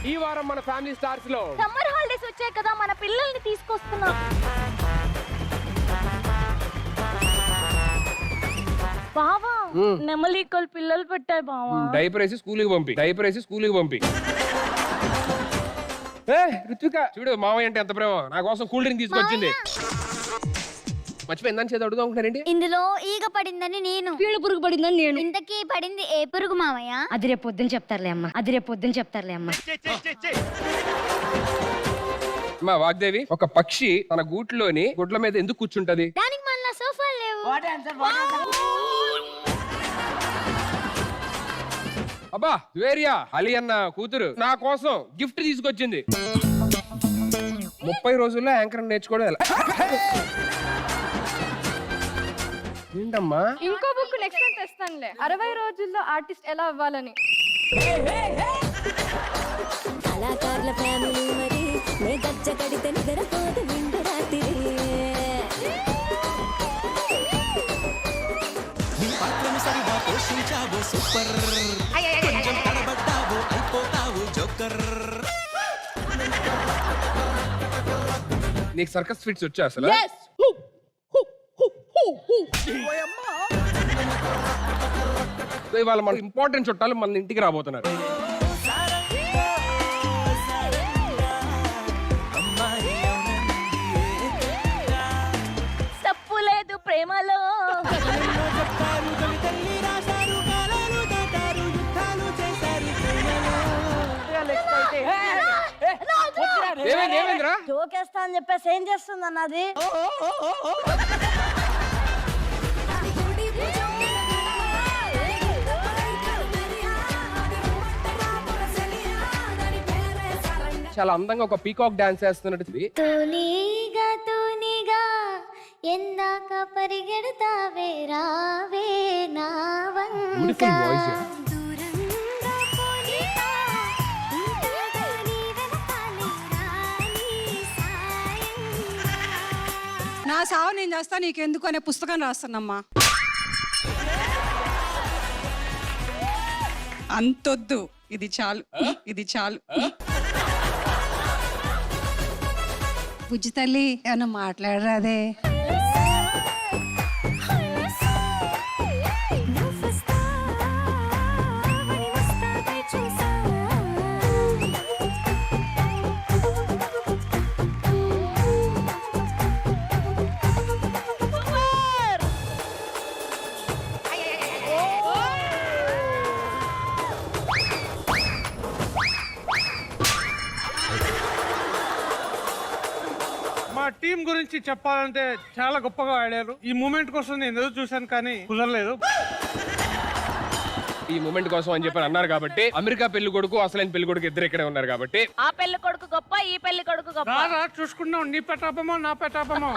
ఈ వారం మన ఫ్యామిలీ స్టార్స్ లో సమ్మర్ హాలిడేస్ వచ్చాయి కదా, మన పిల్లల్ని తీసుకొస్తున్నాం. బావా నెమలికలు పిల్లలు పెట్టాయి బావా. డైపర్ వేసి స్కూల్కి పంపి రుత్విక చూడు మావయ్య అంటే ఎంత ప్రేమ, నా కోసం కూల్ డ్రింక్ తీసుకొచ్చింది. మర్చిపోయిందని చేతి అడుగుదాం అనుకుంటారేంటి? ఇందులో ఈగ పడిందని నేను, పీడ పురుగు పడిందని నేను. ఇంతకీ పడింది ఏ పురుగు మావయ్య? అది రేపు పొద్దున చెప్తారులే అమ్మ. మా వాగ్దేవి, ఒక పక్షి తన గూట్లోని గుడ్ల మీద ఎందుకు కూర్చుంటది? దానికి మన సోఫాలు లేవు. అబ్బా వేరియా అలీ అన్న కూతురు నా కోసం గిఫ్ట్ తీసుకొచ్చింది. 30 రోజుల్లో యాంకర్ నేర్చుకోవడం ఎలా? ఏంటమ్మా? ఇంకో బుక్ నెక్స్ట్ టైం తెస్తానులే, 60 రోజుల్లో ఆర్టిస్ట్ ఎలా అవ్వాలని. కళాకారుల ఫ్యామిలీ మరి నే గచ్చ కడితే నిద్రపోదు నిండు రాత్రి. నీ పాత్రను సరిగా పోషించావు సూపర్, కొంచెం తడబడ్డావు అయిపోతావు జోకర్. నీకు సర్కస్ ఫిట్స్ వచ్చా అసలు? ఇవాళ మన ఇంపార్టెంట్ చుట్టాలు మన ఇంటికి రాబోతున్నారు. తప్పు లేదు ప్రేమలో. ఏమైందిరా? జోకేస్తా అని చెప్పేసి ఏం చేస్తుంది అన్నది. చాలా అందంగా ఒక పీకాక్ డాన్స్ చేస్తున్నట్టు. తూనీగా తూనీగా ఎందాక పరిగెడతావే రావే నా వంక. దూరంగా పోనీగా ఇంతగా నీ వెనకాలే రాని సాయంగా. నా సావు నేను చేస్తా నీకెందుకు అనే పుస్తకం రాస్తానమ్మా. అంతొద్దు, ఇది చాలు. బుజ్జి తల్లి ఏమన్నా మాట్లాడరాదే? మా టీం గురించి చెప్పాలంటే చాలా గొప్పగా ఆడారు. ఈ మూమెంట్ కోసం నేను ఎదురు చూశాను కానీ కుదరలేదు. ఈ మూమెంట్ కోసం అని చెప్పి అన్నారు కాబట్టి అమెరికా పెళ్లి కొడుకు అసలైన పెళ్లి కొడుకు ఇద్దరు ఇక్కడే ఉన్నారు కాబట్టి ఆ పెళ్లి కొడుకు గొప్ప, ఈ పెళ్లి కొడుకు గొప్ప. చూసుకున్నాం, నీ పెటాపమో నా పెటాపమో.